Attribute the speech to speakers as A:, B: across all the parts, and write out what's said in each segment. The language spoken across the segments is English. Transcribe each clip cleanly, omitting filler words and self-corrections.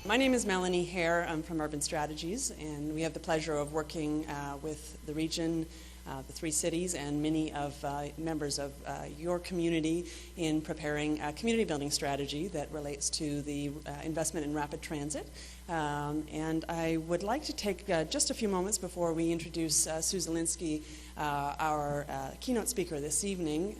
A: My name is Melanie Hare. I'm from Urban Strategies, and we have the pleasure of working with the region, the three cities, and many of members of your community in preparing a community building strategy that relates to the investment in rapid transit. And I would like to take just a few moments before we introduce Sue Zielinski, our keynote speaker this evening,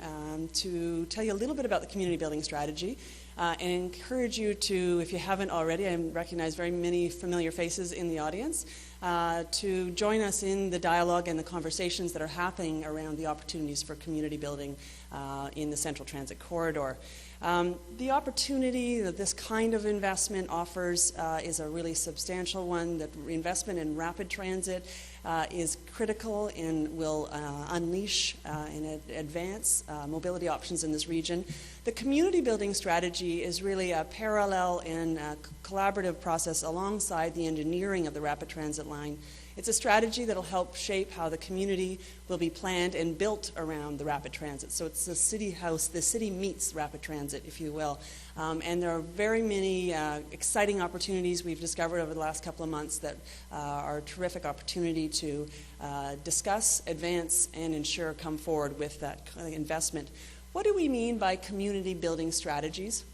A: to tell you a little bit about the community building strategy. And encourage you to, if you haven't already, I recognize very many familiar faces in the audience, to join us in the dialogue and the conversations that are happening around the opportunities for community building in the Central Transit Corridor. The opportunity that this kind of investment offers is a really substantial one. That investment in rapid transit is critical and will unleash and advance mobility options in this region. The community building strategy is really a parallel and collaborative process alongside the engineering of the rapid transit line. It's a strategy that will help shape how the community will be planned and built around the rapid transit. So it's the city house, the city meets rapid transit, if you will. And there are very many exciting opportunities we've discovered over the last couple of months that are a terrific opportunity to discuss, advance, and ensure come forward with that kind of investment. What do we mean by community building strategies?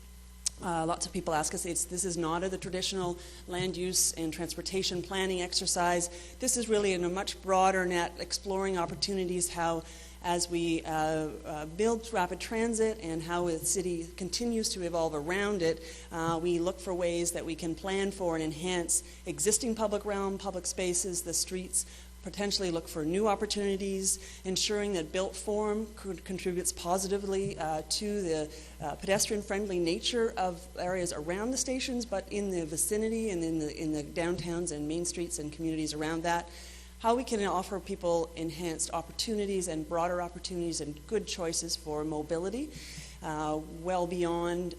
A: Lots of people ask us, this is not the traditional land use and transportation planning exercise. This is really in a much broader net, exploring opportunities how, as we build rapid transit and how the city continues to evolve around it, we look for ways that we can plan for and enhance existing public realm, public spaces, the streets, potentially look for new opportunities, ensuring that built form contributes positively to the pedestrian-friendly nature of areas around the stations, but in the vicinity and in the downtowns and main streets and communities around that. How we can offer people enhanced opportunities and broader opportunities and good choices for mobility. Well beyond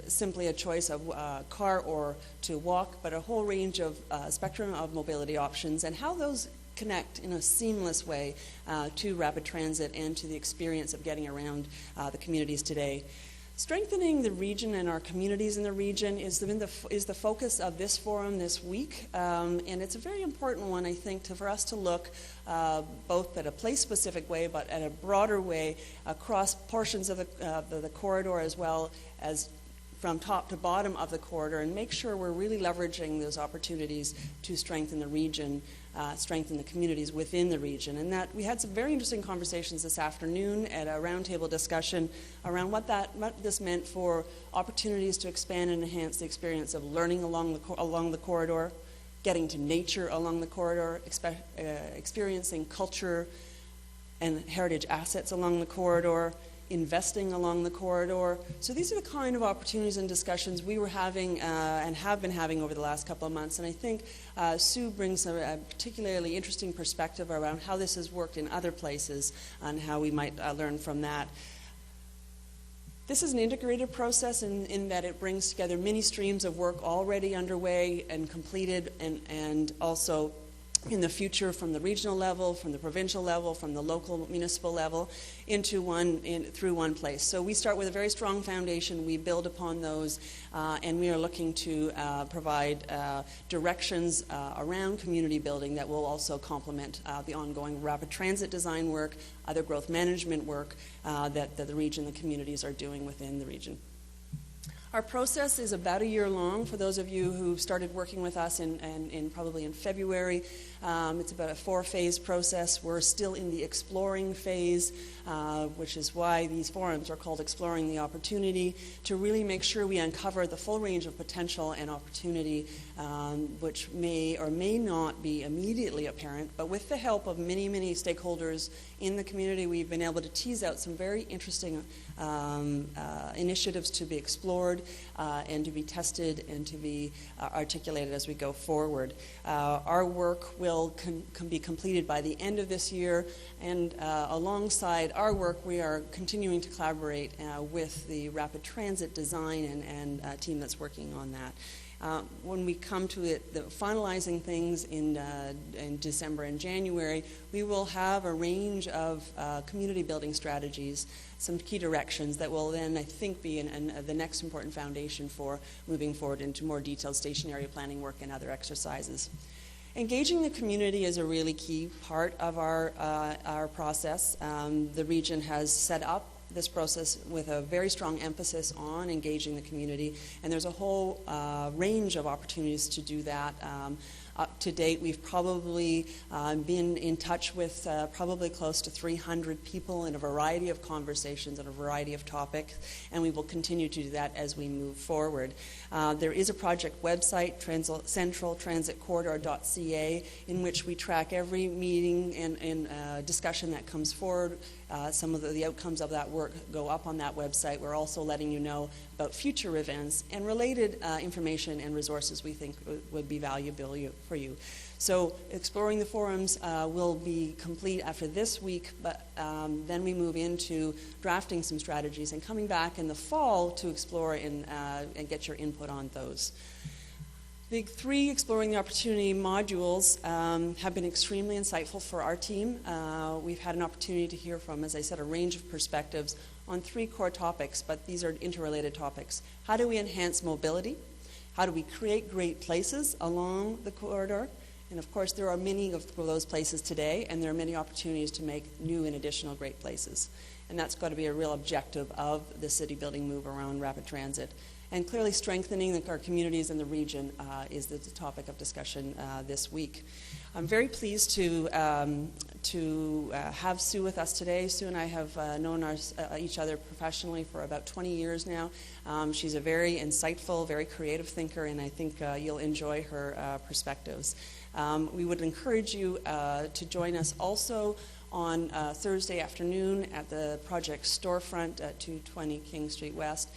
A: simply a choice of car or to walk, but a whole range of spectrum of mobility options and how those connect in a seamless way to rapid transit and to the experience of getting around the communities today. Strengthening the region and our communities in the region is the focus of this forum this week, and it's a very important one, I think, for us to look both at a place-specific way, but at a broader way across portions of the corridor as well as from top to bottom of the corridor, and make sure we're really leveraging those opportunities to strengthen the region, strengthen the communities within the region. And that we had some very interesting conversations this afternoon at a roundtable discussion around what this meant for opportunities to expand and enhance the experience of learning along the corridor, getting to nature along the corridor, experiencing culture and heritage assets along the corridor, investing along the corridor. So these are the kind of opportunities and discussions we were having and have been having over the last couple of months. And I think Sue brings a particularly interesting perspective around how this has worked in other places and how we might learn from that. This is an integrated process in that it brings together many streams of work already underway and completed, and also in the future from the regional level, from the provincial level, from the local municipal level, through one place. So we start with a very strong foundation. We build upon those, and we are looking to provide directions around community building that will also complement the ongoing rapid transit design work, other growth management work that the region, the communities are doing within the region. Our process is about a year long. For those of you who started working with us probably in February, it's about a 4-phase process. We're still in the exploring phase, which is why these forums are called Exploring the Opportunity, to really make sure we uncover the full range of potential and opportunity, which may or may not be immediately apparent. But with the help of many, many stakeholders in the community, we've been able to tease out some very interesting initiatives to be explored and to be tested and to be articulated as we go forward. Our work will be completed by the end of this year, and alongside our work, we are continuing to collaborate with the rapid transit design and team that's working on that. When we come to it, finalizing things in December and January, we will have a range of community building strategies, some key directions that will then, I think, be the next important foundation for moving forward into more detailed station area planning work and other exercises. Engaging the community is a really key part of our process. The region has set up this process with a very strong emphasis on engaging the community, and there's a whole range of opportunities to do that. Up to date, we've probably been in touch with probably close to 300 people in a variety of conversations on a variety of topics, and we will continue to do that as we move forward. There is a project website, centraltransitcorridor.ca, in which we track every meeting and discussion that comes forward. Some of the outcomes of that work go up on that website. We're also letting you know about future events and related information and resources we think would be valuable for you. So exploring the forums will be complete after this week, but then we move into drafting some strategies and coming back in the fall to explore and get your input on those. The 3 Exploring the Opportunity modules have been extremely insightful for our team. We've had an opportunity to hear from, as I said, a range of perspectives on 3 core topics, but these are interrelated topics. How do we enhance mobility? How do we create great places along the corridor? And of course, there are many of those places today, and there are many opportunities to make new and additional great places. And that's got to be a real objective of the city building move around rapid transit. And clearly strengthening our communities in the region is the topic of discussion this week. I'm very pleased to have Sue with us today. Sue and I have known each other professionally for about 20 years now. She's a very insightful, very creative thinker, and I think you'll enjoy her perspectives. We would encourage you to join us also on Thursday afternoon at the project storefront at 220 King Street West,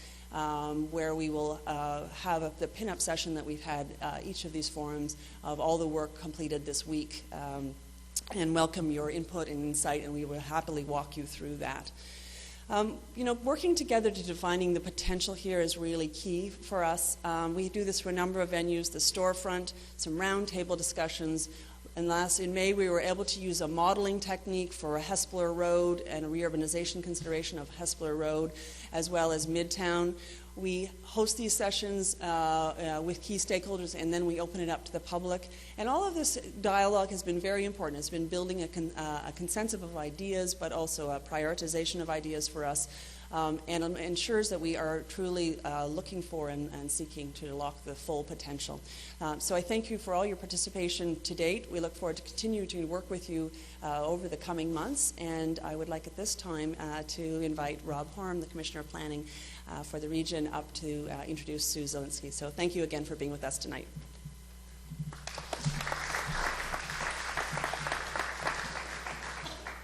A: where we will have the pin-up session that we've had each of these forums of all the work completed this week, and welcome your input and insight, and we will happily walk you through that. Working together to defining the potential here is really key for us. We do this for a number of venues, the storefront, some roundtable discussions, and in May we were able to use a modeling technique for Hespeler Road and a reurbanization consideration of Hespeler Road, as well as Midtown. We host these sessions with key stakeholders, and then we open it up to the public. And all of this dialogue has been very important. It's been building a consensus of ideas, but also a prioritization of ideas for us, and ensures that we are truly looking for and seeking to unlock the full potential. So I thank you for all your participation to date. We look forward to continue to work with you over the coming months, and I would like at this time to invite Rob Horm, the Commissioner of Planning for the region, up to introduce Sue Zielinski. So thank you again for being with us tonight.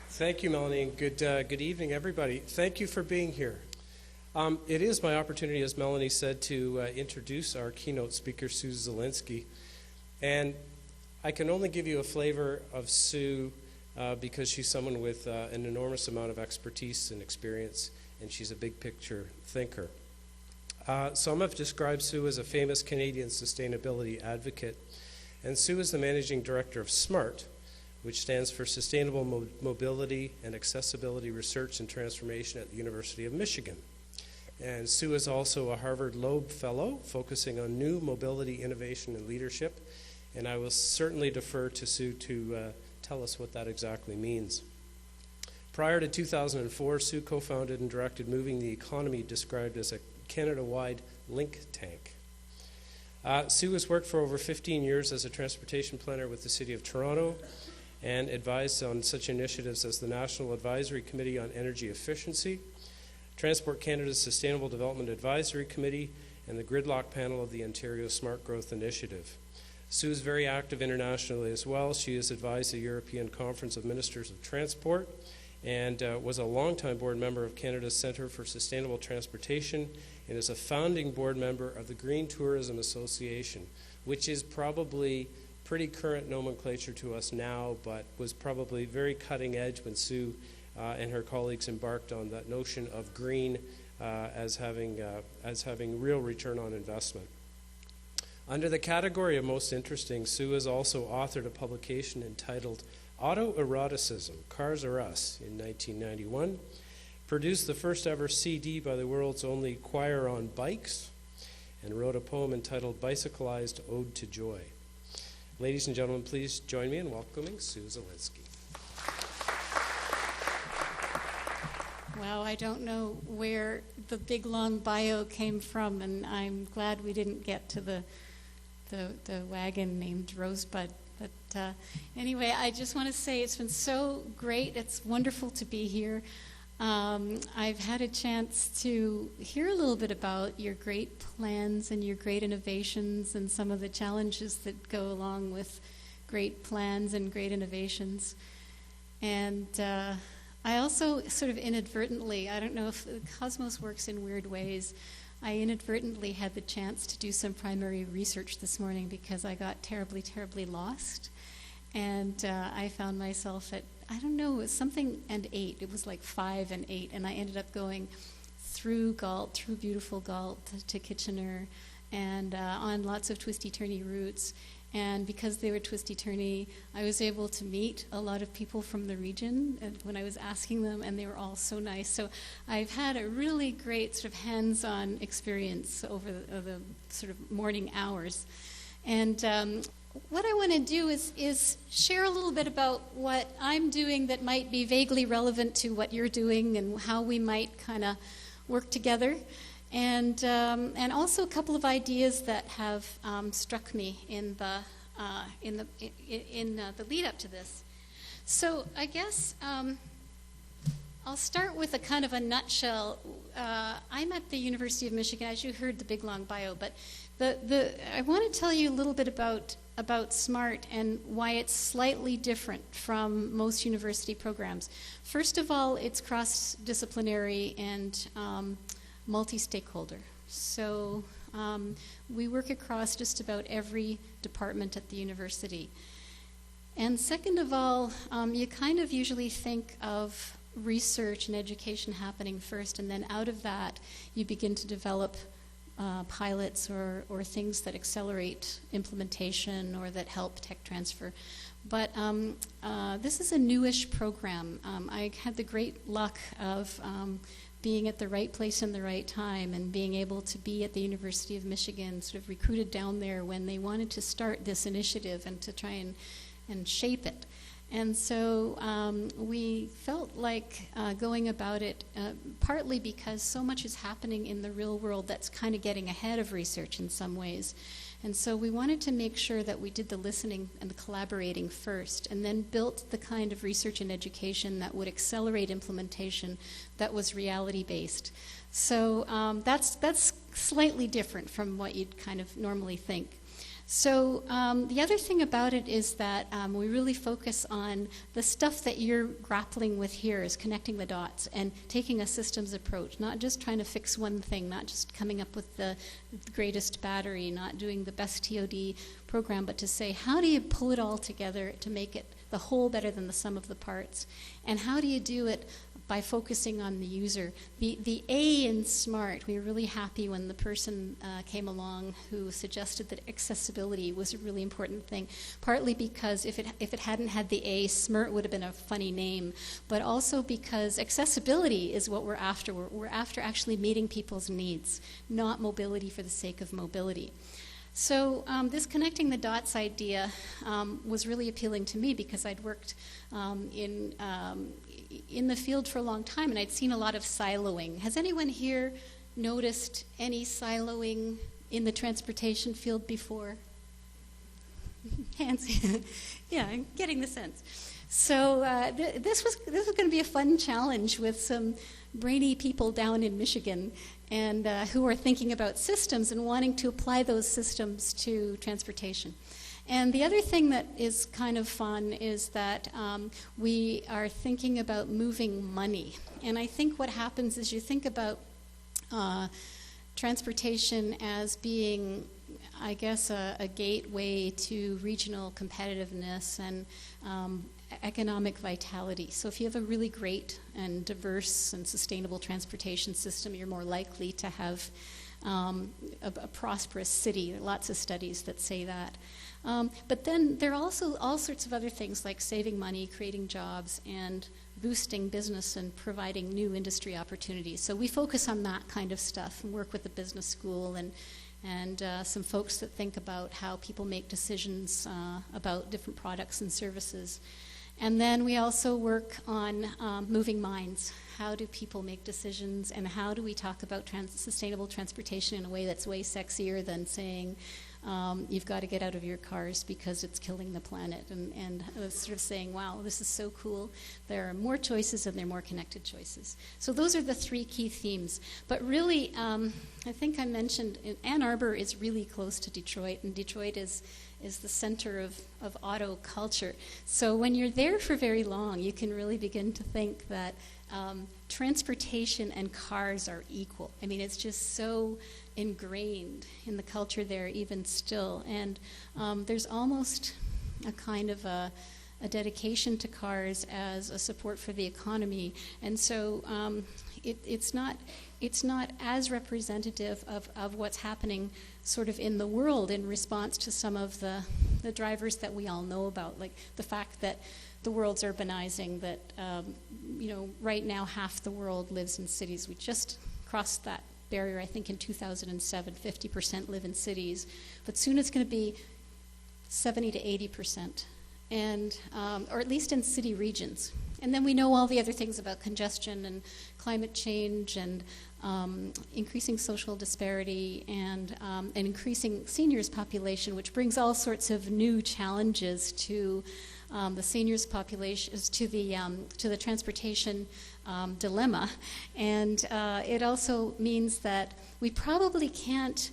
B: Thank you, Melanie, and good evening, everybody. Thank you for being here. It is my opportunity, as Melanie said, to introduce our keynote speaker, Sue Zielinski. And I can only give you a flavor of Sue because she's someone with an enormous amount of expertise and experience, and she's a big picture thinker. Some have described Sue as a famous Canadian sustainability advocate, and Sue is the managing director of SMART, which stands for Sustainable Mobility and Accessibility Research and Transformation at the University of Michigan. And Sue is also a Harvard Loeb Fellow, focusing on new mobility, innovation, and leadership. And I will certainly defer to Sue to tell us what that exactly means. Prior to 2004, Sue co-founded and directed Moving the Economy, described as a Canada-wide link tank. Sue has worked for over 15 years as a transportation planner with the City of Toronto, and advised on such initiatives as the National Advisory Committee on Energy Efficiency, Transport Canada's Sustainable Development Advisory Committee, and the Gridlock Panel of the Ontario Smart Growth Initiative. Sue is very active internationally as well. She has advised the European Conference of Ministers of Transport and was a longtime board member of Canada's Centre for Sustainable Transportation and is a founding board member of the Green Tourism Association, which is probably pretty current nomenclature to us now, but was probably very cutting edge when Sue and her colleagues embarked on that notion of green as having real return on investment. Under the category of most interesting, Sue has also authored a publication entitled Autoeroticism, Cars Are Us in 1991, produced the first ever CD by the world's only choir on bikes, and wrote a poem entitled Bicyclized Ode to Joy. Ladies and gentlemen, please join me in welcoming Sue Zielinski.
C: Well, I don't know where the big long bio came from, and I'm glad we didn't get to the wagon named Rosebud. But anyway, I just want to say it's been so great. It's wonderful to be here. I've had a chance to hear a little bit about your great plans and your great innovations and some of the challenges that go along with great plans and great innovations. And I also sort of inadvertently, I don't know if the cosmos works in weird ways, I inadvertently had the chance to do some primary research this morning because I got terribly, terribly lost. And I found myself at, I don't know, it was something and 8. It was like 5 and 8. And I ended up going through Galt, through beautiful Galt to Kitchener, and on lots of twisty-turny routes. And because they were twisty-turny, I was able to meet a lot of people from the region when I was asking them, and they were all so nice. So I've had a really great sort of hands-on experience over the sort of morning hours. And what I want to do is share a little bit about what I'm doing that might be vaguely relevant to what you're doing and how we might kind of work together. And also a couple of ideas that have struck me in the lead up to this. So I guess I'll start with a kind of a nutshell. I'm at the University of Michigan, as you heard the big long bio, but I want to tell you a little bit about SMART and why it's slightly different from most university programs. First of all, it's cross-disciplinary and multi-stakeholder. So we work across just about every department at the university. And second of all, you kind of usually think of research and education happening first, and then out of that you begin to develop pilots or things that accelerate implementation or that help tech transfer. But this is a newish program. I had the great luck of being at the right place in the right time and being able to be at the University of Michigan, sort of recruited down there when they wanted to start this initiative and to try and shape it. And so we felt like going about it partly because so much is happening in the real world that's kind of getting ahead of research in some ways. And so we wanted to make sure that we did the listening and the collaborating first, and then built the kind of research and education that would accelerate implementation that was reality-based. So that's slightly different from what you'd kind of normally think. So the other thing about it is that we really focus on the stuff that you're grappling with here is connecting the dots and taking a systems approach, not just trying to fix one thing, not just coming up with the greatest battery, not doing the best TOD program, but to say, how do you pull it all together to make it the whole better than the sum of the parts? And how do you do it by focusing on the user? The A in SMART, we were really happy when the person came along who suggested that accessibility was a really important thing, partly because if it hadn't had the A, SMART would have been a funny name, but also because accessibility is what we're after. We're after actually meeting people's needs, not mobility for the sake of mobility. So this connecting the dots idea was really appealing to me because I'd worked in the field for a long time, and I'd seen a lot of siloing. Has anyone here noticed any siloing in the transportation field before? Hands. Yeah, I'm getting the sense. So this was going to be a fun challenge with some brainy people down in Michigan and who are thinking about systems and wanting to apply those systems to transportation. And the other thing that is kind of fun is that we are thinking about moving money. And I think what happens is you think about transportation as being, I guess, a gateway to regional competitiveness and economic vitality. So if you have a really great and diverse and sustainable transportation system, you're more likely to have a prosperous city. There are lots of studies that say that. But then there are also all sorts of other things like saving money, creating jobs, and boosting business and providing new industry opportunities. So we focus on that kind of stuff and work with the business school and some folks that think about how people make decisions about different products and services. And then we also work on moving minds. How do people make decisions, and how do we talk about sustainable transportation in a way that's way sexier than saying you've got to get out of your cars because it's killing the planet, and sort of saying, wow, this is so cool. There are more choices, and they're more connected choices. So those are the three key themes. But really, I think I mentioned Ann Arbor is really close to Detroit, and Detroit is the center of auto culture. So when you're there for very long, you can really begin to think that transportation and cars are equal. I mean, it's just so ingrained in the culture there even still. And there's almost a kind of a dedication to cars as a support for the economy. And so it's not as representative of what's happening sort of in the world in response to some of the drivers that we all know about, like the fact that the world's urbanizing, that right now half the world lives in cities. We just crossed that barrier, I think, in 2007. 50% live in cities, but soon it's going to be 70 to 80%, and or at least in city regions. And then we know all the other things about congestion and climate change and increasing social disparity and an increasing seniors population, which brings all sorts of new challenges to the seniors population, to the transportation dilemma. And it also means that we probably can't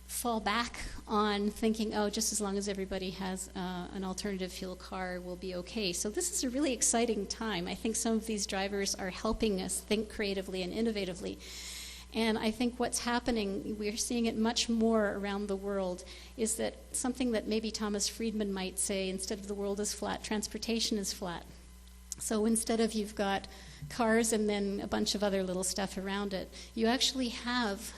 C: fall back on thinking, oh, just as long as everybody has an alternative fuel car, we'll be okay. So this is a really exciting time. I think some of these drivers are helping us think creatively and innovatively. And I think what's happening, we're seeing it much more around the world, is that something that maybe Thomas Friedman might say, instead of the world is flat, transportation is flat. So instead of you've got cars and then a bunch of other little stuff around it, you actually have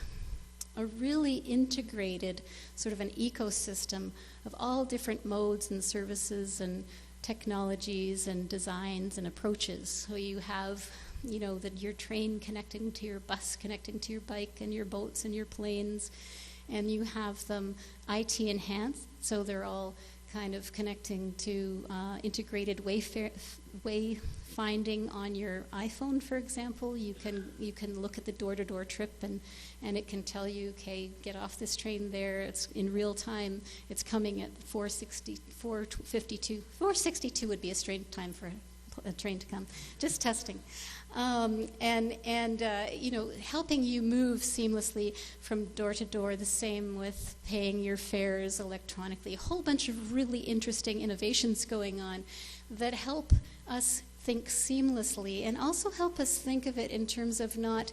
C: a really integrated sort of an ecosystem of all different modes and services and technologies and designs and approaches. So you have, your train connecting to your bus, connecting to your bike and your boats and your planes, and you have them IT enhanced, so they're all kind of connecting to integrated wayfinding on your iPhone, for example. You can look at the door-to-door trip and it can tell you, okay, get off this train there. It's in real time. It's coming at 4:52. 4:62 would be a straight time for a train to come. Just testing. Helping you move seamlessly from door to door, the same with paying your fares electronically. A whole bunch of really interesting innovations going on that help us think seamlessly and also help us think of it in terms of not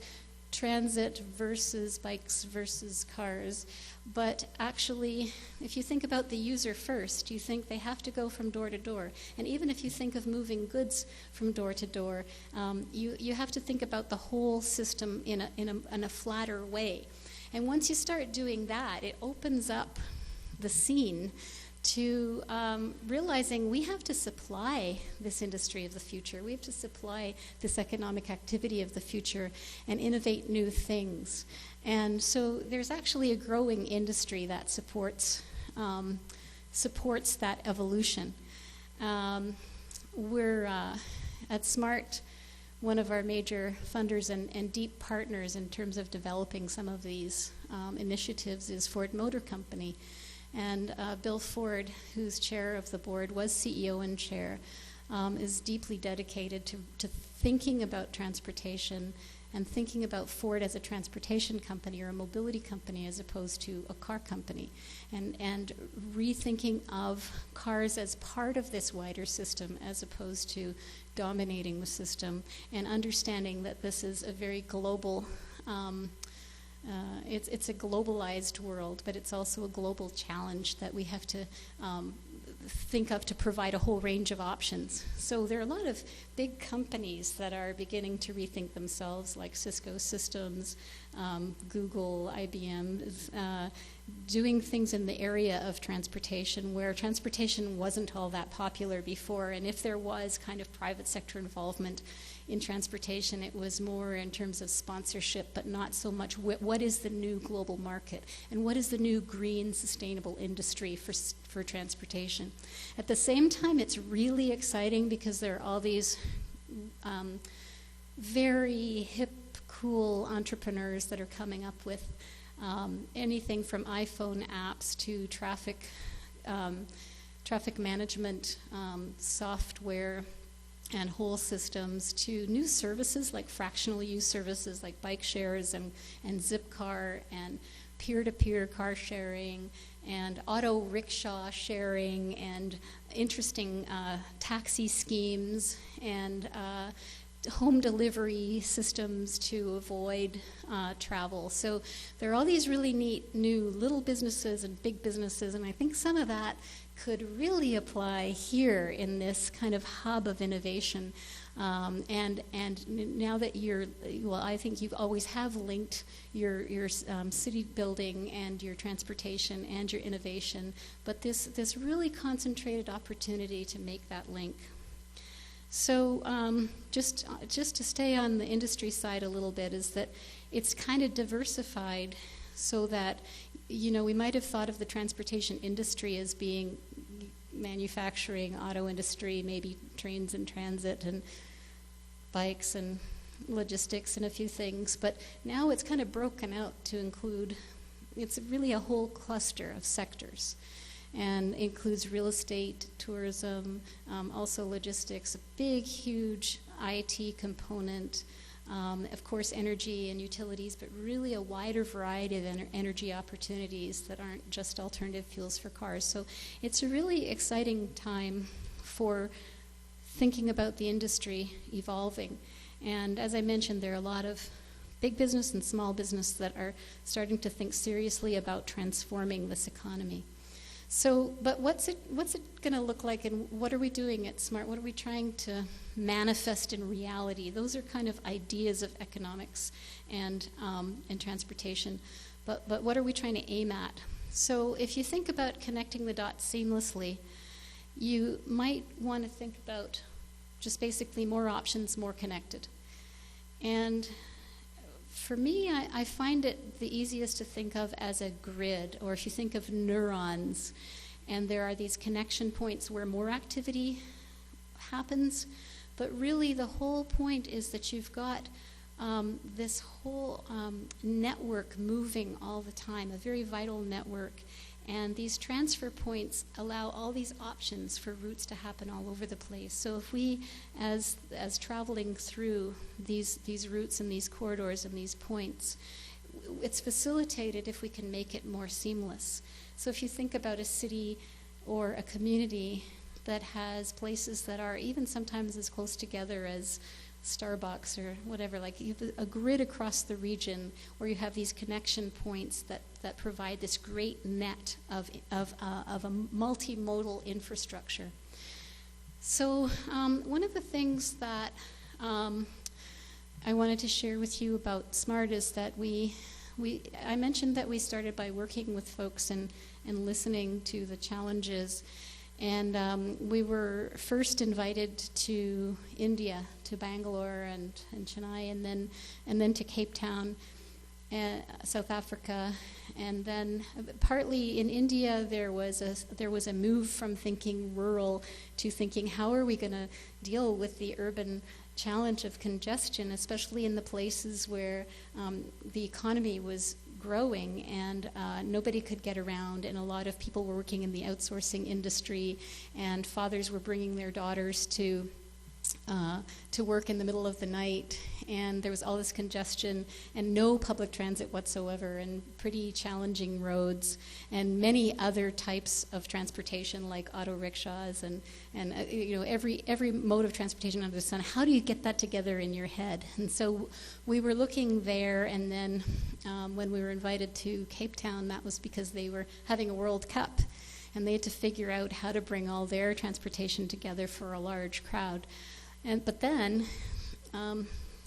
C: transit versus bikes versus cars, but actually, if you think about the user first, you think they have to go from door to door. And even if you think of moving goods from door to door, you have to think about the whole system in a flatter way. And once you start doing that, it opens up the scene to realizing we have to supply this industry of the future. We have to supply this economic activity of the future and innovate new things. And so there's actually a growing industry that supports that evolution. We're at SMART, one of our major funders and deep partners in terms of developing some of these initiatives is Ford Motor Company. And Bill Ford, who's chair of the board, was CEO and chair, is deeply dedicated to thinking about transportation and thinking about Ford as a transportation company or a mobility company as opposed to a car company, and rethinking of cars as part of this wider system as opposed to dominating the system, and understanding that this is a very global it's a globalized world, but it's also a global challenge that we have to think of to provide a whole range of options. So there are a lot of big companies that are beginning to rethink themselves, like Cisco Systems, Google, IBM, doing things in the area of transportation where transportation wasn't all that popular before, and if there was kind of private sector involvement in transportation, it was more in terms of sponsorship, but not so much what is the new global market and what is the new green sustainable industry for transportation. At the same time, it's really exciting because there are all these very hip, cool entrepreneurs that are coming up with anything from iPhone apps to traffic management software and whole systems to new services like fractional use services like bike shares and Zipcar and peer-to-peer car sharing and auto rickshaw sharing and interesting taxi schemes and home delivery systems to avoid travel. So there are all these really neat new little businesses and big businesses, and I think some of that could really apply here in this kind of hub of innovation. And now that I think you always have linked your city building and your transportation and your innovation, but this really concentrated opportunity to make that link. So just to stay on the industry side a little bit is that it's kind of diversified so that, we might have thought of the transportation industry as being manufacturing, auto industry, maybe trains and transit and bikes and logistics and a few things, but now it's kind of broken out to include, it's really a whole cluster of sectors. And includes real estate, tourism, also logistics, a big, huge IT component, of course energy and utilities, but really a wider variety of energy opportunities that aren't just alternative fuels for cars. So it's a really exciting time for thinking about the industry evolving. And as I mentioned, there are a lot of big business and small business that are starting to think seriously about transforming this economy. So, but what's it going to look like, and what are we doing at SMART? What are we trying to manifest in reality? Those are kind of ideas of economics and transportation, but what are we trying to aim at? So if you think about connecting the dots seamlessly, you might want to think about just basically more options, more connected. And for me, I find it the easiest to think of as a grid, or if you think of neurons, and there are these connection points where more activity happens, but really the whole point is that you've got this whole network moving all the time, a very vital network, and these transfer points allow all these options for routes to happen all over the place. So if we, as traveling through these routes and these corridors and these points, it's facilitated if we can make it more seamless. So if you think about a city or a community that has places that are even sometimes as close together as Starbucks or whatever, like you have a grid across the region where you have these connection points that provide this great net of a multimodal infrastructure. So one of the things that I wanted to share with you about SMART is that I mentioned that we started by working with folks and listening to the challenges. And we were first invited to India, to Bangalore and Chennai, and then to Cape Town, South Africa, and then partly in India there was a move from thinking rural to thinking how are we going to deal with the urban challenge of congestion, especially in the places where the economy was growing and nobody could get around, and a lot of people were working in the outsourcing industry, and fathers were bringing their daughters to work in the middle of the night, and there was all this congestion and no public transit whatsoever, and pretty challenging roads, and many other types of transportation like auto rickshaws and every mode of transportation under the sun. How do you get that together in your head? And so we were looking there, and then when we were invited to Cape Town, that was because they were having a World Cup, and they had to figure out how to bring all their transportation together for a large crowd. But then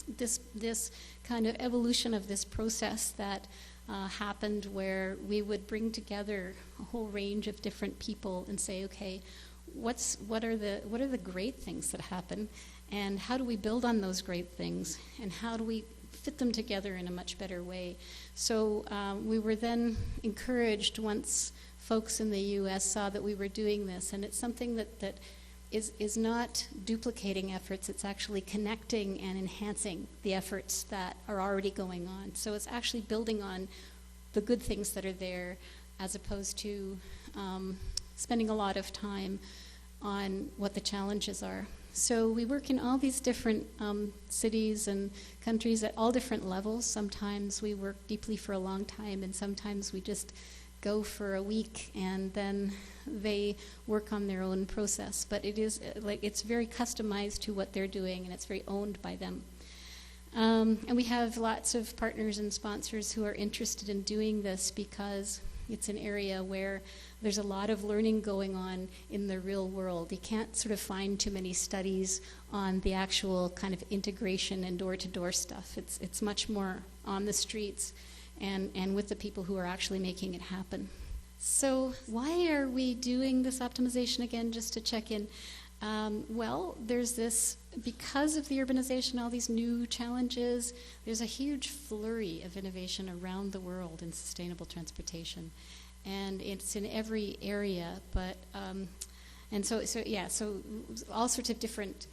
C: this kind of evolution of this process that happened, where we would bring together a whole range of different people and say, okay, what are the great things that happen, and how do we build on those great things, and how do we fit them together in a much better way? So we were then encouraged, once folks in the U.S. saw that we were doing this, and it's something that is not duplicating efforts, it's actually connecting and enhancing the efforts that are already going on. So it's actually building on the good things that are there, as opposed to spending a lot of time on what the challenges are. So we work in all these different cities and countries at all different levels. Sometimes we work deeply for a long time, and sometimes we just go for a week and then they work on their own process. But it is it's very customized to what they're doing, and it's very owned by them. And we have lots of partners and sponsors who are interested in doing this, because it's an area where there's a lot of learning going on in the real world. You can't sort of find too many studies on the actual kind of integration and door-to-door stuff. It's much more on the streets and with the people who are actually making it happen. So why are we doing this optimization again, just to check in? Well, there's this, because of the urbanization, all these new challenges, there's a huge flurry of innovation around the world in sustainable transportation. And it's in every area, but, so all sorts of different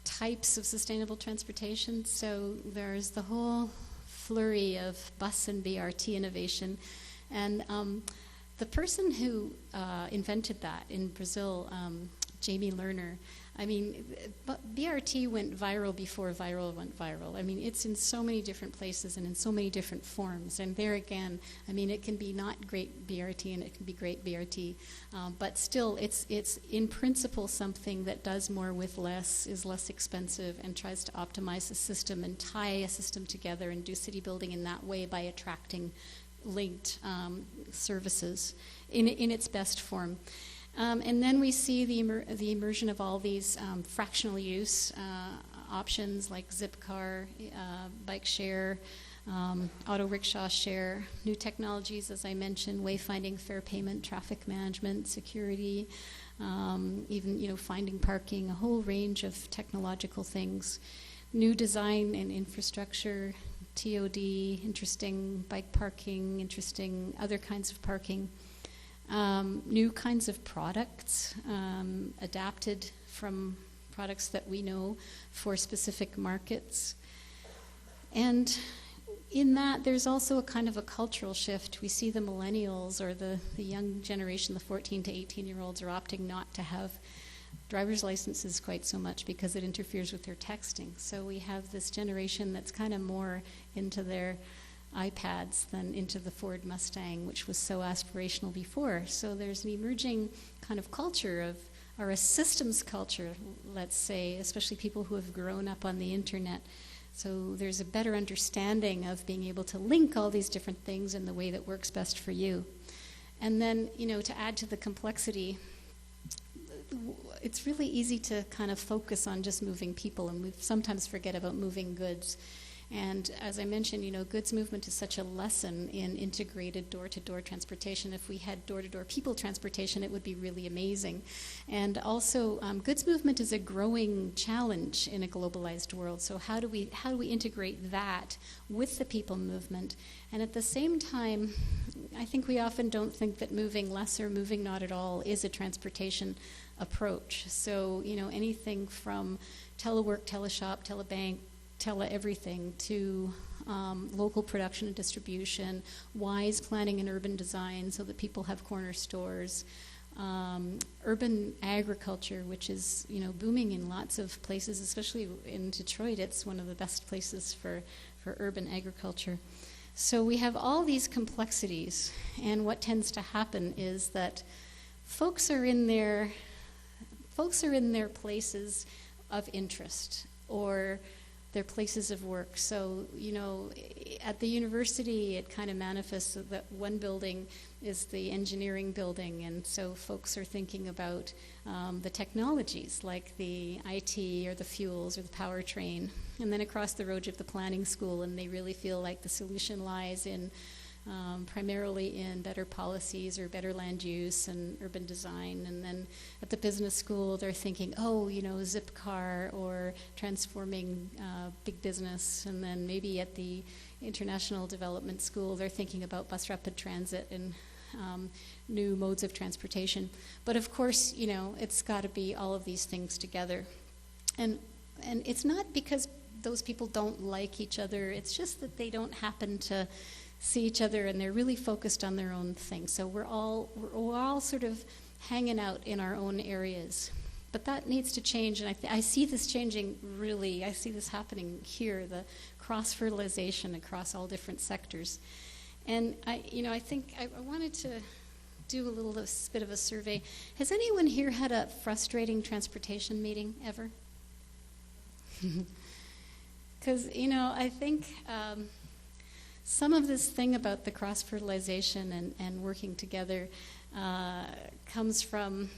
C: types of sustainable transportation. So there's the whole flurry of bus and BRT innovation. And the person who invented that in Brazil, Jamie Lerner, I mean, BRT went viral before viral went viral. I mean, it's in so many different places and in so many different forms. And there again, I mean, it can be not great BRT and it can be great BRT, but still, it's in principle something that does more with less, is less expensive, and tries to optimize the system and tie a system together and do city building in that way by attracting linked services in its best form. And then we see the immersion of all these fractional use options like Zipcar, bike share, auto rickshaw share, new technologies, as I mentioned, wayfinding, fare payment, traffic management, security, even finding parking, a whole range of technological things, new design and infrastructure, TOD, interesting bike parking, interesting other kinds of parking. New kinds of products adapted from products that we know for specific markets. And in that, there's also a kind of a cultural shift. We see the millennials, or the young generation, the 14 to 18-year-olds, are opting not to have driver's licenses quite so much because it interferes with their texting. So we have this generation that's kind of more into their iPads than into the Ford Mustang, which was so aspirational before. So there's an emerging kind of culture or a systems culture, let's say, especially people who have grown up on the internet. So there's a better understanding of being able to link all these different things in the way that works best for you. And then, to add to the complexity, it's really easy to kind of focus on just moving people, and we sometimes forget about moving goods. And as I mentioned, goods movement is such a lesson in integrated door-to-door transportation. If we had door-to-door people transportation, it would be really amazing. And also, goods movement is a growing challenge in a globalized world. So how do we integrate that with the people movement? And at the same time, I think we often don't think that moving less or moving not at all is a transportation approach. So, anything from telework, teleshop, telebank, tele-everything to local production and distribution, wise planning and urban design so that people have corner stores, urban agriculture, which is booming in lots of places, especially in Detroit. It's one of the best places for urban agriculture. So we have all these complexities, and what tends to happen is that folks are in their places of interest, or their places of work. So, at the university, it kind of manifests that one building is the engineering building, and so folks are thinking about the technologies like the IT or the fuels or the powertrain. And then across the road you have the planning school, and they really feel like the solution lies in primarily in better policies or better land use and urban design. And then at the business school, they're thinking, Zipcar or transforming big business. And then maybe at the international development school, they're thinking about bus rapid transit and new modes of transportation. But of course, it's got to be all of these things together. And it's not because those people don't like each other, it's just that they don't happen to see each other, and they're really focused on their own thing. So we're all sort of hanging out in our own areas. But that needs to change, and I see this changing really. I see this happening here, the cross-fertilization across all different sectors. And I think I wanted to do a bit of a survey. Has anyone here had a frustrating transportation meeting ever? Because, I think some of this thing about the cross-fertilization and working together comes from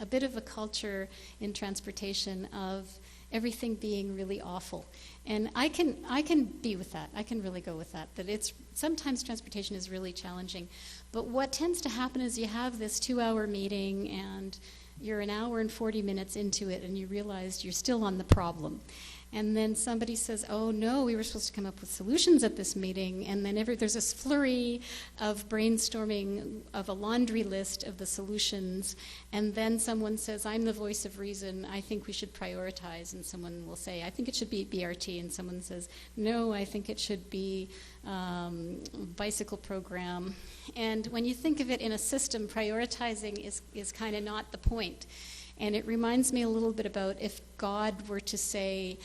C: a bit of a culture in transportation of everything being really awful. And I can be with that. I can really go with that. That sometimes transportation is really challenging. But what tends to happen is you have this 2-hour meeting and you're an hour and 40 minutes into it and you realize you're still on the problem. And then somebody says, oh no, we were supposed to come up with solutions at this meeting. And then there's this flurry of brainstorming of a laundry list of the solutions. And then someone says, I'm the voice of reason, I think we should prioritize. And someone will say, I think it should be BRT. And someone says, no, I think it should be bicycle program. And when you think of it in a system, prioritizing is kind of not the point. And it reminds me a little bit about if God were to say,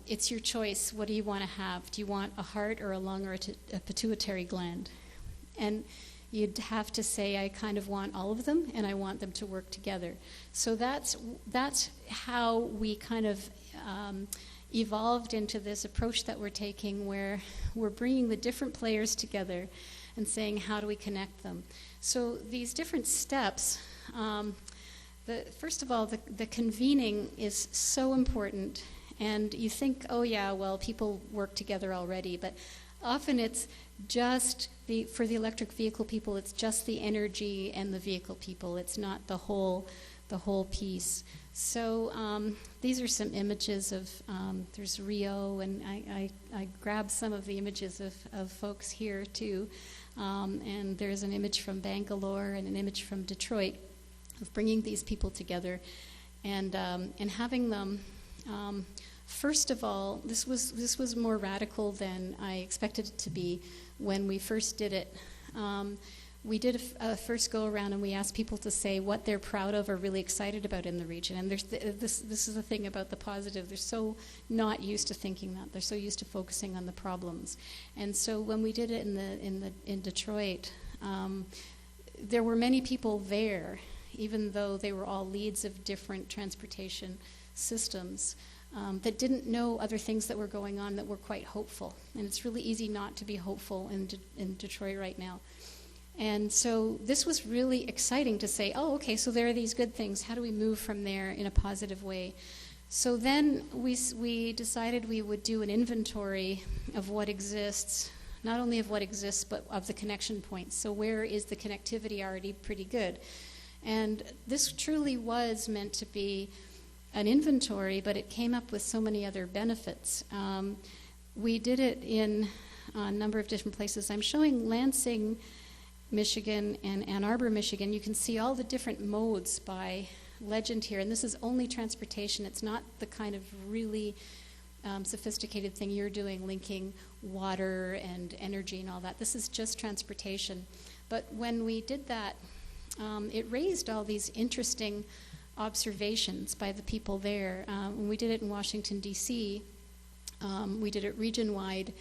C: it's your choice, what do you want to have? Do you want a heart or a lung or a pituitary gland? And you'd have to say, I kind of want all of them, and I want them to work together. So that's how we kind of evolved into this approach that we're taking, where we're bringing the different players together and saying, how do we connect them? So these different steps, first of all, the convening is so important. And you think, oh yeah, well, people work together already. But often it's just for the electric vehicle people, it's just the energy and the vehicle people. It's not the whole piece. So these are some images of, there's Rio, and I grabbed some of the images of folks here too. And there's an image from Bangalore and an image from Detroit of bringing these people together and having them. First of all, this was more radical than I expected it to be when we first did it. We did a first go around, and we asked people to say what they're proud of or really excited about in the region. And this is the thing about the positive. They're so not used to thinking that. They're so used to focusing on the problems. And so when we did it in Detroit, there were many people there, even though they were all leads of different transportation systems, that didn't know other things that were going on that were quite hopeful. And it's really easy not to be hopeful in Detroit right now. And so this was really exciting to say, oh, okay, so there are these good things. How do we move from there in a positive way? So then we decided we would do an inventory of what exists, not only of what exists, but of the connection points. So where is the connectivity already pretty good? And this truly was meant to be an inventory, but it came up with so many other benefits. We did it in a number of different places. I'm showing Lansing, Michigan, and Ann Arbor, Michigan. You can see all the different modes by legend here, and this is only transportation. It's not the kind of really sophisticated thing you're doing, linking water and energy and all that. This is just transportation. But when we did that, it raised all these interesting observations by the people there. When we did it in Washington, D.C., we did it region-wide,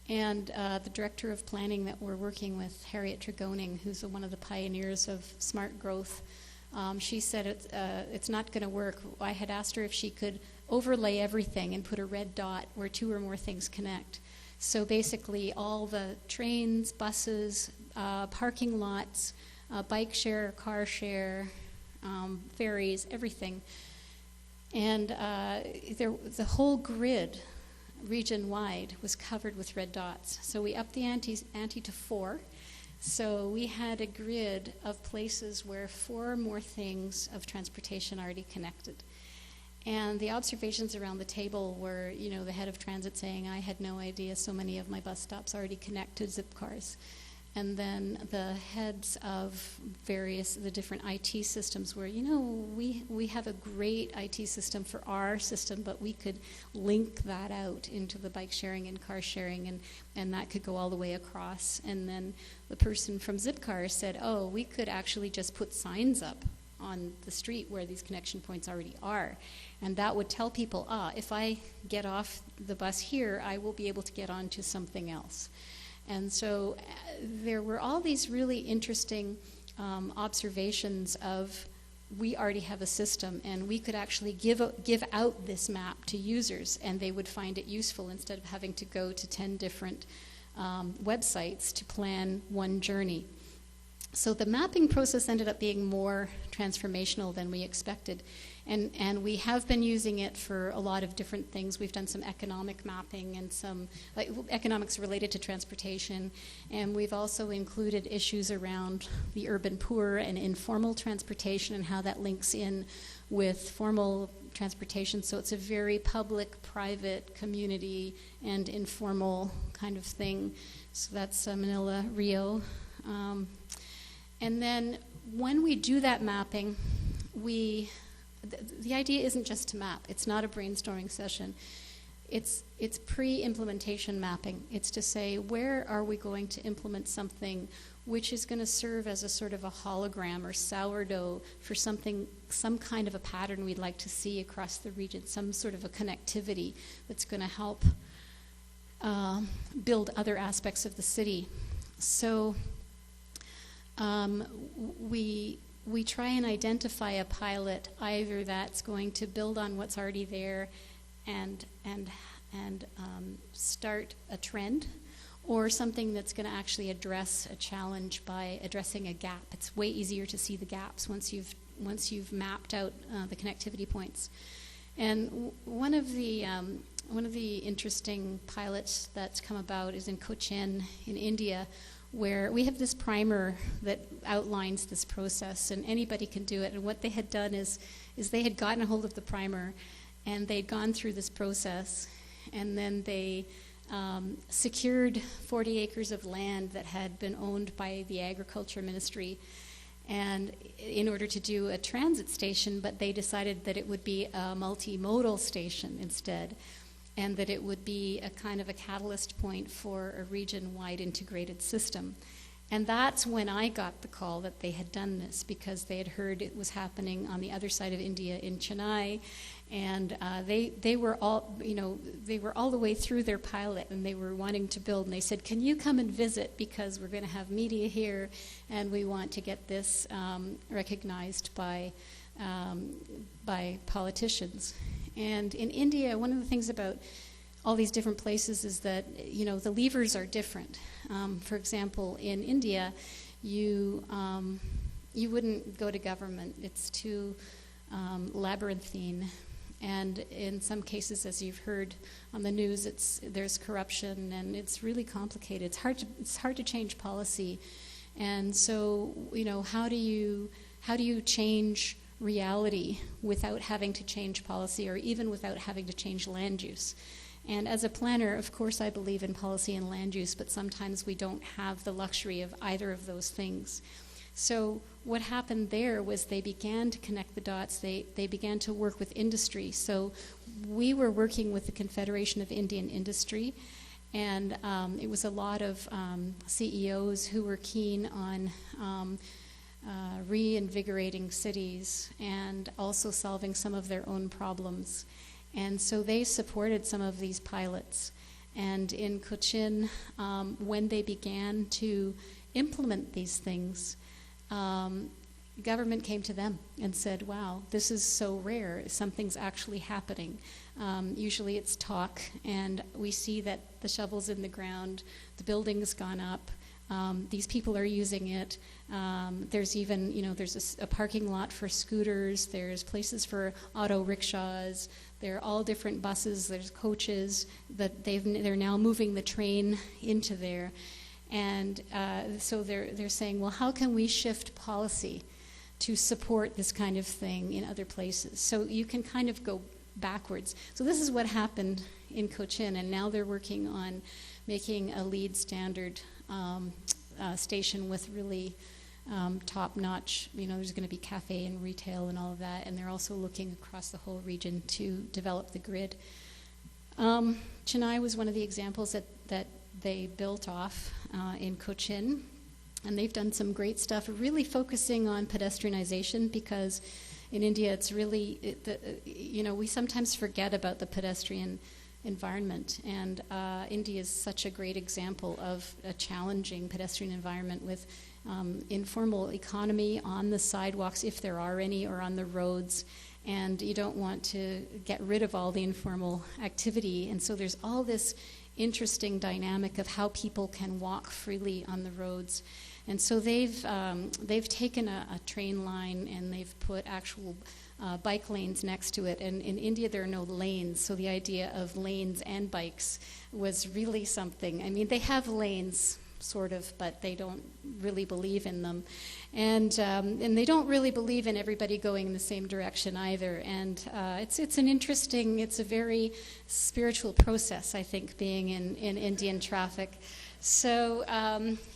C: and the director of planning that we're working with, Harriet Tregoning, who's one of the pioneers of smart growth She said it's not going to work. I had asked her if she could overlay everything and put a red dot where two or more things connect. So basically all the trains, buses, parking lots, bike share, car share, ferries, everything. And the whole grid, region-wide, was covered with red dots. So we upped the ante to 4. So we had a grid of places where 4 more things of transportation already connected. And the observations around the table were, the head of transit saying, I had no idea so many of my bus stops already connect to zip cars. And then the heads of the different IT systems were, we have a great IT system for our system, but we could link that out into the bike sharing and car sharing, and that could go all the way across. And then the person from Zipcar said, we could actually just put signs up on the street where these connection points already are. And that would tell people, if I get off the bus here, I will be able to get onto something else. And so there were all these really interesting observations of we already have a system, and we could actually give out this map to users, and they would find it useful instead of having to go to 10 different websites to plan one journey. So the mapping process ended up being more transformational than we expected. And we have been using it for a lot of different things. We've done some economic mapping and some economics related to transportation. And we've also included issues around the urban poor and informal transportation and how that links in with formal transportation. So it's a very public, private, community, and informal kind of thing. So that's Manila, Rio. And then when we do that mapping, the idea isn't just to map. It's not a brainstorming session. It's pre-implementation mapping. It's to say, where are we going to implement something which is going to serve as a sort of a hologram or sourdough for some kind of a pattern we'd like to see across the region, some sort of a connectivity that's going to help build other aspects of the city. So we try and identify a pilot either that's going to build on what's already there and start a trend, or something that's going to actually address a challenge by addressing a gap. It's way easier to see the gaps once you've mapped out the connectivity points. And one of the interesting pilots that's come about is in Cochin in India, where we have this primer that outlines this process, and anybody can do it. And what they had done is they had gotten a hold of the primer, and they'd gone through this process, and then they secured 40 acres of land that had been owned by the Agriculture Ministry, and in order to do a transit station, but they decided that it would be a multimodal station instead, and that it would be a kind of a catalyst point for a region-wide integrated system. And that's when I got the call that they had done this, because they had heard it was happening on the other side of India in Chennai, and they were all the way through their pilot, and they were wanting to build, and they said, can you come and visit, because we're going to have media here, and we want to get this recognized by politicians. And in India, one of the things about all these different places is that, the levers are different. For example, in India, you wouldn't go to government. It's too labyrinthine. And in some cases, as you've heard on the news, there's corruption, and it's really complicated. It's hard to change policy. And so, how do you change reality without having to change policy, or even without having to change land use? And as a planner, of course, I believe in policy and land use, but sometimes we don't have the luxury of either of those things. So what happened there was they began to connect the dots. They began to work with industry. So we were working with the Confederation of Indian Industry, and it was a lot of CEOs who were keen on reinvigorating cities and also solving some of their own problems. And so they supported some of these pilots. And in Cochin, when they began to implement these things, government came to them and said, wow, this is so rare. Something's actually happening. Usually it's talk, and we see that the shovel's in the ground, the building's gone up, these people are using it. There's even, there's a parking lot for scooters, there's places for auto rickshaws, there are all different buses, there's coaches, that they're now moving the train into there. And so they're saying, well, how can we shift policy to support this kind of thing in other places? So you can kind of go backwards. So this is what happened in Cochin, and now they're working on making a LEED standard station with really top-notch, there's going to be cafe and retail and all of that, and they're also looking across the whole region to develop the grid. Chennai was one of the examples that they built off in Cochin, and they've done some great stuff, really focusing on pedestrianization, because in India it's really, we sometimes forget about the pedestrian environment, and India is such a great example of a challenging pedestrian environment with informal economy on the sidewalks, if there are any, or on the roads, and you don't want to get rid of all the informal activity, and so there's all this interesting dynamic of how people can walk freely on the roads. And so they've taken a train line and they've put actual bike lanes next to it. And in India, there are no lanes, so the idea of lanes and bikes was really something. I mean, they have lanes, sort of, but they don't really believe in them. And they don't really believe in everybody going in the same direction either. And it's a very spiritual process, I think, being in Indian traffic. So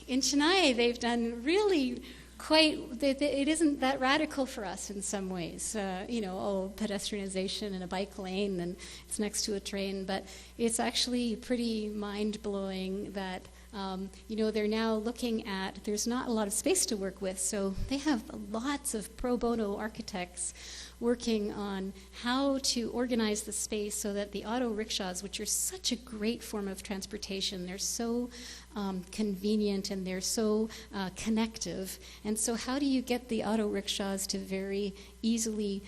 C: in Chennai, they've done really it isn't that radical for us in some ways. Pedestrianization and a bike lane, and it's next to a train. But it's actually pretty mind-blowing that, they're now looking at, there's not a lot of space to work with, so they have lots of pro bono architects working on how to organize the space so that the auto rickshaws, which are such a great form of transportation, they're so convenient and they're so connective. And so how do you get the auto rickshaws to very easily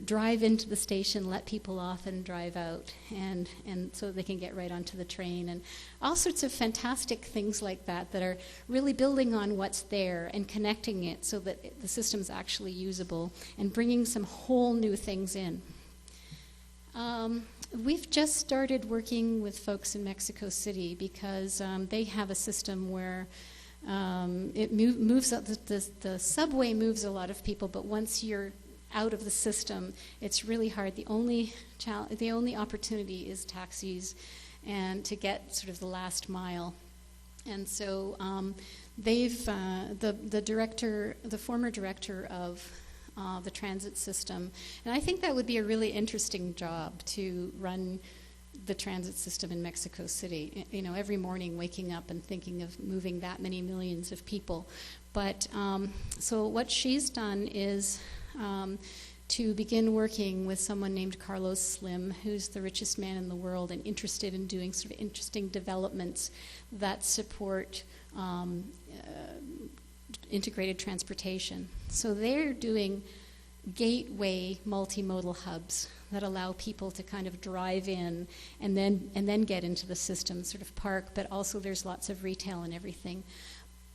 C: drive into the station, let people off, and drive out, and so they can get right onto the train, and all sorts of fantastic things like that are really building on what's there and connecting it so that the system's actually usable and bringing some whole new things in. We've just started working with folks in Mexico City because they have a system where it moves the subway moves a lot of people, but once you're out of the system, it's really hard. The only opportunity is taxis, and to get sort of the last mile. And so they've the former director of the transit system, and I think that would be a really interesting job to run the transit system in Mexico City. Every morning waking up and thinking of moving that many millions of people. But so what she's done is to begin working with someone named Carlos Slim, who's the richest man in the world and interested in doing sort of interesting developments that support integrated transportation. So they're doing gateway multimodal hubs that allow people to kind of drive in and then get into the system, sort of park, but also there's lots of retail and everything.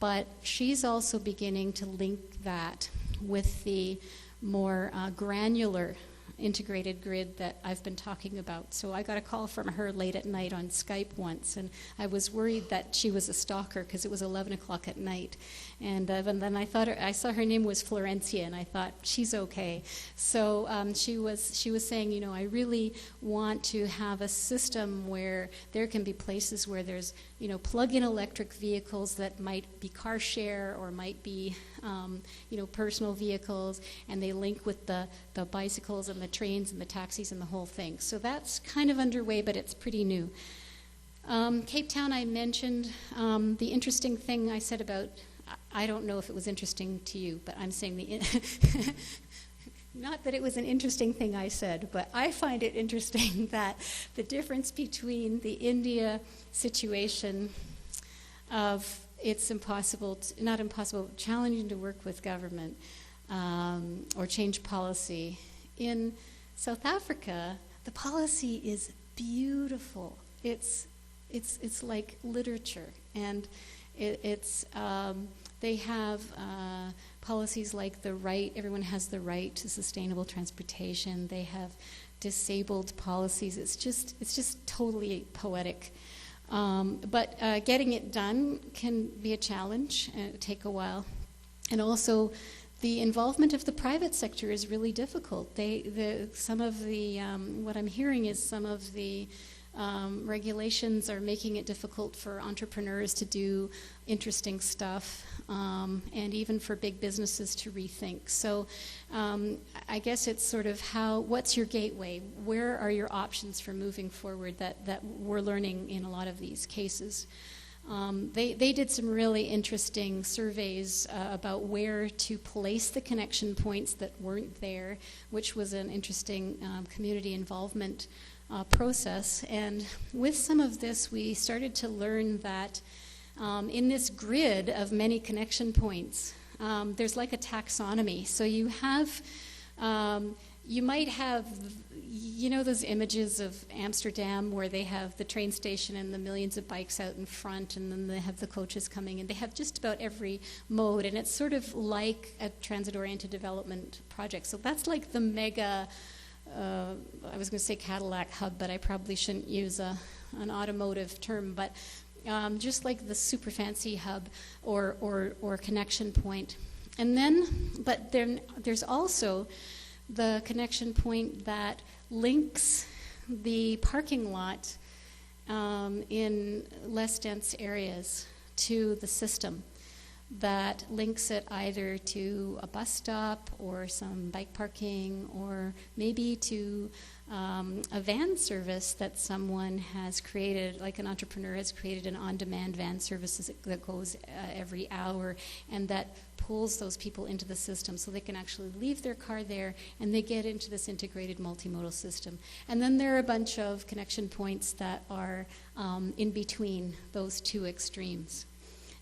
C: But she's also beginning to link that with the more granular integrated grid that I've been talking about. So I got a call from her late at night on Skype once, and I was worried that she was a stalker because it was 11 o'clock at night. And then I saw her name was Florencia, and I thought, she's okay. So she was saying, I really want to have a system where there can be places where there's, plug-in electric vehicles that might be car share or might be, personal vehicles, and they link with the bicycles and the trains and the taxis and the whole thing. So that's kind of underway, but it's pretty new. Cape Town, I mentioned the interesting thing I said about, I don't know if it was interesting to you, but I'm saying not that it was an interesting thing I said, but I find it interesting that the difference between the India situation of it's impossible, not impossible, challenging to work with government, or change policy. In South Africa, the policy is beautiful. It's like literature, and they have policies like everyone has the right to sustainable transportation. They have disabled policies. It's just totally poetic. But getting it done can be a challenge and it'll take a while. And also, the involvement of the private sector is really difficult. Some of the what I'm hearing is some of the regulations are making it difficult for entrepreneurs to do interesting stuff, and even for big businesses to rethink. So I guess it's sort of what's your gateway? Where are your options for moving forward that we're learning in a lot of these cases? They did some really interesting surveys about where to place the connection points that weren't there, which was an interesting community involvement process. And with some of this, we started to learn that in this grid of many connection points, there's like a taxonomy. So you might have, those images of Amsterdam where they have the train station and the millions of bikes out in front, and then they have the coaches coming in. They have just about every mode, and it's sort of like a transit-oriented development project. So that's like the mega, I was going to say Cadillac hub, but I probably shouldn't use an automotive term, but just like the super fancy hub or connection point. And then, but then there's also the connection point that links the parking lot in less dense areas to the system, that links it either to a bus stop or some bike parking, or maybe to a van service that someone has created, like an entrepreneur has created an on-demand van service that goes every hour, and that pulls those people into the system so they can actually leave their car there and they get into this integrated multimodal system. And then there are a bunch of connection points that are in between those two extremes.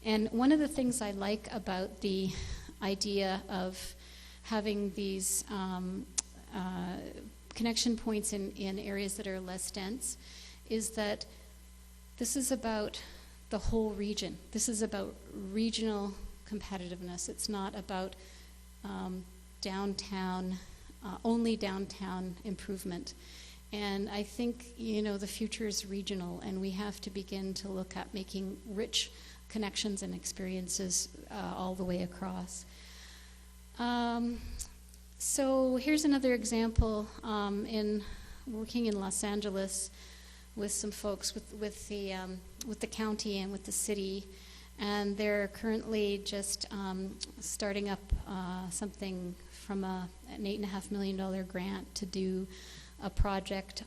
C: And one of the things I like about the idea of having these connection points in areas that are less dense is that this is about the whole region. This is about regional competitiveness. It's not about downtown, only downtown improvement. And I think, the future is regional, and we have to begin to look at making rich connections and experiences all the way across. So here's another example in working in Los Angeles with some folks with the county and with the city, and they're currently just starting up something from an $8.5 million grant to do a project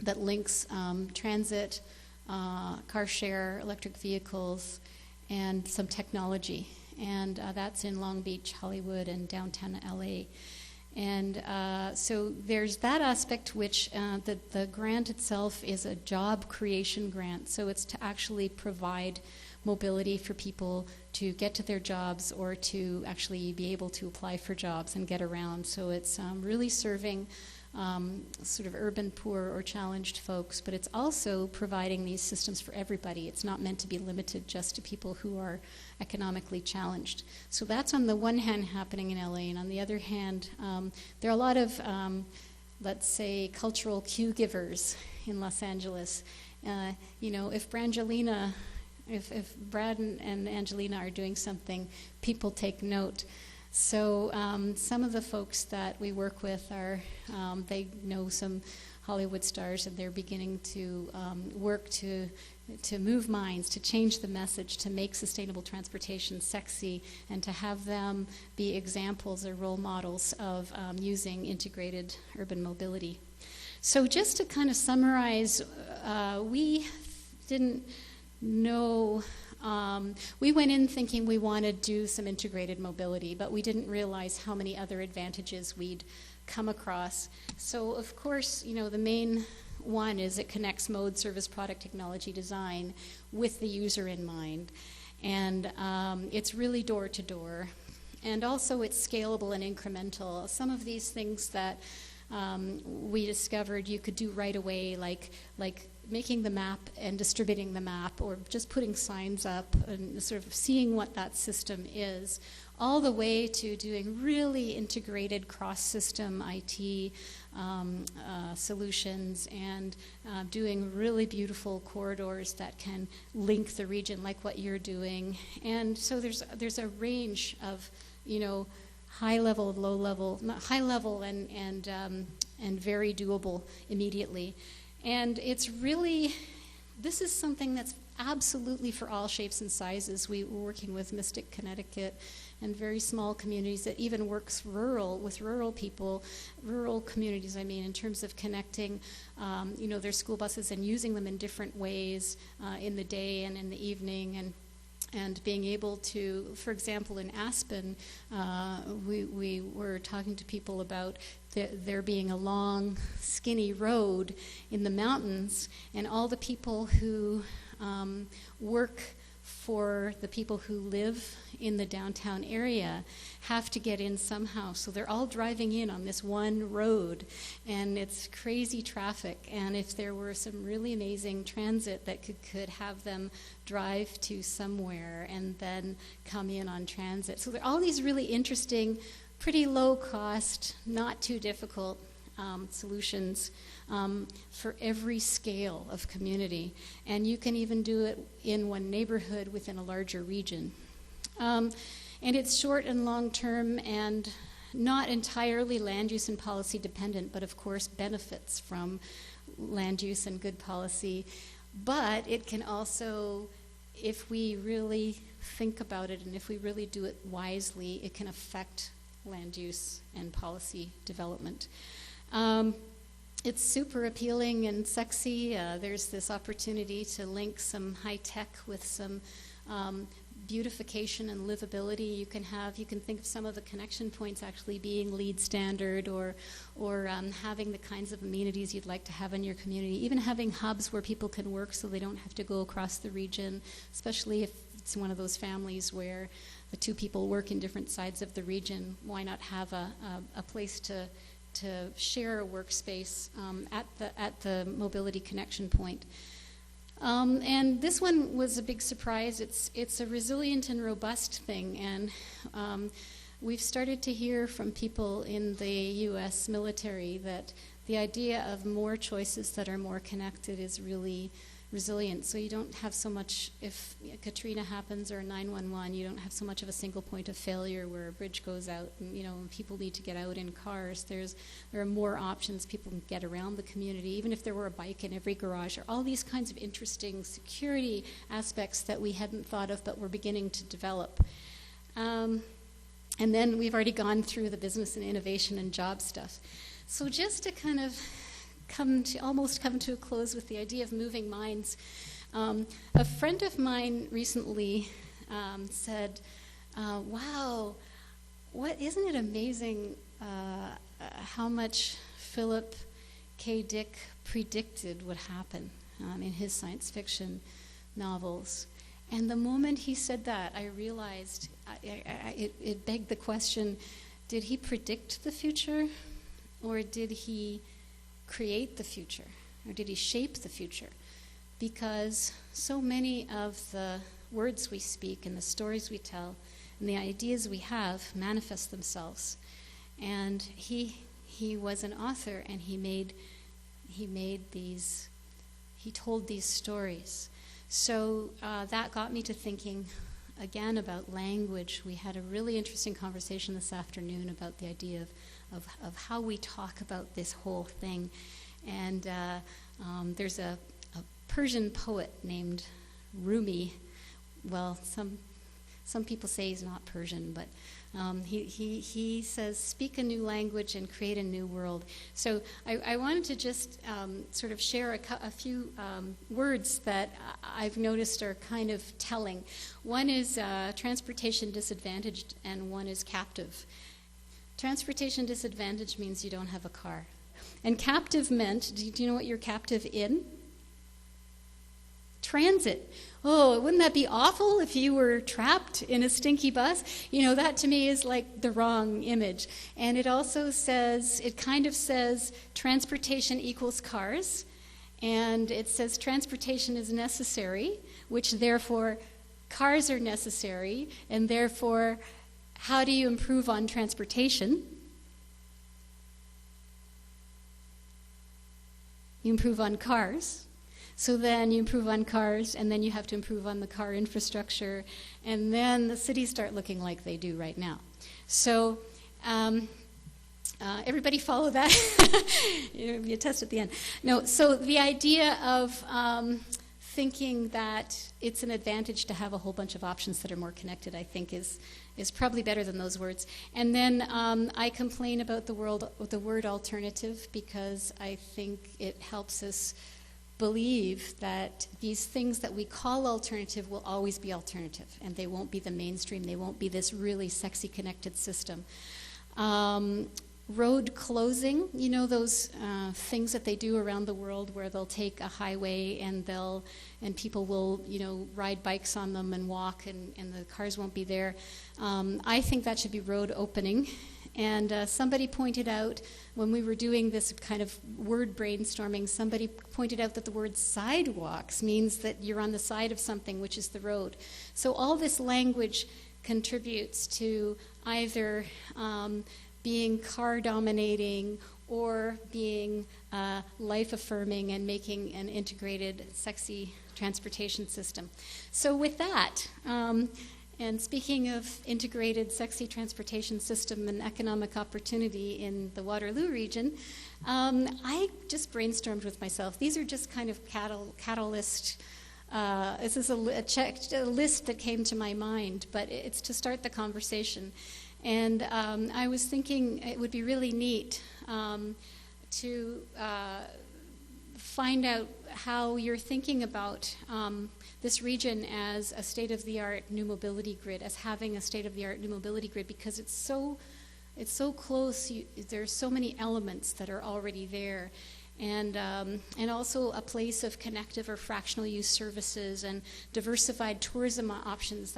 C: that links transit, car share, electric vehicles, and some technology. And that's in Long Beach, Hollywood, and downtown LA. And so there's that aspect, which the grant itself is a job creation grant. So it's to actually provide mobility for people to get to their jobs or to actually be able to apply for jobs and get around. So it's really serving sort of urban poor or challenged folks, but it's also providing these systems for everybody. It's not meant to be limited just to people who are economically challenged. So that's on the one hand happening in LA, and on the other hand, there are a lot of, let's say, cultural cue givers in Los Angeles. If Brad and Angelina are doing something, people take note. So some of the folks that we work with they know some Hollywood stars, and they're beginning to work to move minds, to change the message, to make sustainable transportation sexy, and to have them be examples or role models of using integrated urban mobility. So just to kind of summarize, we didn't know. We went in thinking we wanted to do some integrated mobility, but we didn't realize how many other advantages we'd come across. So, of course, the main one is it connects mode, service, product, technology, design with the user in mind. And it's really door to door. And also it's scalable and incremental. Some of these things that we discovered you could do right away, like making the map and distributing the map, or just putting signs up and sort of seeing what that system is, all the way to doing really integrated cross-system IT solutions and doing really beautiful corridors that can link the region like what you're doing. And so there's a range of, high level, low level, not high level and very doable immediately. And it's really, this is something that's absolutely for all shapes and sizes. We're working with Mystic, Connecticut, and very small communities that even works with rural people, rural communities, in terms of connecting, their school buses and using them in different ways in the day and in the evening, and being able to, for example, in Aspen, we were talking to people about there being a long, skinny road in the mountains, and all the people who work for the people who live in the downtown area have to get in somehow. So they're all driving in on this one road, and it's crazy traffic. And if there were some really amazing transit that could have them drive to somewhere and then come in on transit. So there are all these really interesting, pretty low cost, not too difficult solutions for every scale of community. And you can even do it in one neighborhood within a larger region. And it's short and long term and not entirely land use and policy dependent, but of course benefits from land use and good policy. But it can also, if we really think about it and if we really do it wisely, it can affect land use and policy development. It's super appealing and sexy. There's this opportunity to link some high tech with some beautification and livability. You can think of some of the connection points actually being LEED standard, or having the kinds of amenities you'd like to have in your community. Even having hubs where people can work so they don't have to go across the region, especially if it's one of those families where the two people work in different sides of the region. Why not have a place to share a workspace at the mobility connection point? And this one was a big surprise. It's a resilient and robust thing, and we've started to hear from people in the U.S. military that the idea of more choices that are more connected is really resilient. So you don't have so much, if Katrina happens or 911, you don't have so much of a single point of failure where a bridge goes out and people need to get out in cars. There are more options. People can get around the community, even if there were a bike in every garage, or all these kinds of interesting security aspects that we hadn't thought of but were beginning to develop. And then we've already gone through the business and innovation and job stuff. So just to kind of almost come to a close with the idea of moving minds. A friend of mine recently said, wow, isn't it amazing how much Philip K. Dick predicted would happen in his science fiction novels. And the moment he said that, I realized it begged the question, did he predict the future, or did he create the future, or did he shape the future? Because so many of the words we speak and the stories we tell and the ideas we have manifest themselves. And he was an author, and he told these stories. So that got me to thinking again about language. We had a really interesting conversation this afternoon about the idea of how we talk about this whole thing. And there's a Persian poet named Rumi. Well, some people say he's not Persian, but he says, speak a new language and create a new world. So I wanted to just sort of share a few words that I've noticed are kind of telling. One is transportation disadvantaged, and one is captive. Transportation disadvantage means you don't have a car. And captive meant, do you know what you're captive in? transit. Oh, wouldn't that be awful if you were trapped in a stinky bus? You know, that to me is like the wrong image. And it also says, it kind of says transportation equals cars. And it says transportation is necessary, which therefore cars are necessary. And therefore, how do you improve on transportation? You improve on cars. So then you improve on cars, and then you have to improve on the car infrastructure, and then the cities start looking like they do right now. So everybody follow that? You'll be a test at the end. No, so the idea of thinking that it's an advantage to have a whole bunch of options that are more connected, I think is probably better than those words. And then I complain about the word alternative because I think it helps us believe that these things that we call alternative will always be alternative, and they won't be the mainstream. They won't be this really sexy connected system. Road closing, you know those things that they do around the world where they'll take a highway and people will, you know, ride bikes on them and walk and the cars won't be there. I think that should be road opening. And somebody pointed out, when we were doing this kind of word brainstorming, somebody pointed out that the word sidewalks means that you're on the side of something, which is the road. So all this language contributes to either being car-dominating or being life-affirming and making an integrated, sexy transportation system. So with that, and speaking of integrated, sexy transportation system and economic opportunity in the Waterloo region, I just brainstormed with myself. These are just kind of catalyst. This is a list that came to my mind, but it's to start the conversation. And I was thinking it would be really neat to find out how you're thinking about this region as a state-of-the-art new mobility grid, as having a state-of-the-art new mobility grid, because it's so close. There's so many elements that are already there, and also a place of connective or fractional use services and diversified tourism options.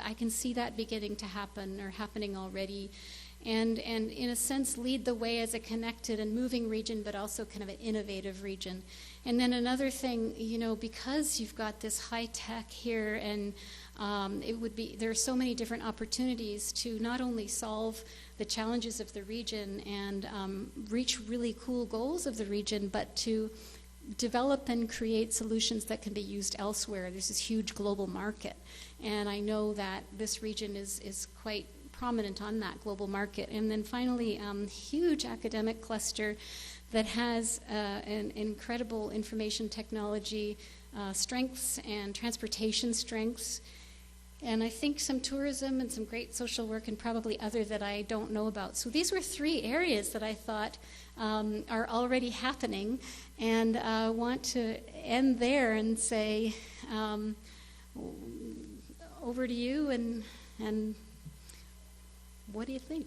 C: I can see that beginning to happen or happening already. And in a sense lead the way as a connected and moving region, but also kind of an innovative region. And then another thing, you know, because you've got this high tech here, and there are so many different opportunities to not only solve the challenges of the region and reach really cool goals of the region, but to develop and create solutions that can be used elsewhere. There's this huge global market, and I know that this region is quite prominent on that global market. And then finally, huge academic cluster that has an incredible information technology strengths and transportation strengths, and I think some tourism and some great social work and probably other that I don't know about. So these were 3 areas that I thought are already happening, and I want to end there and say over to you, and what do you think?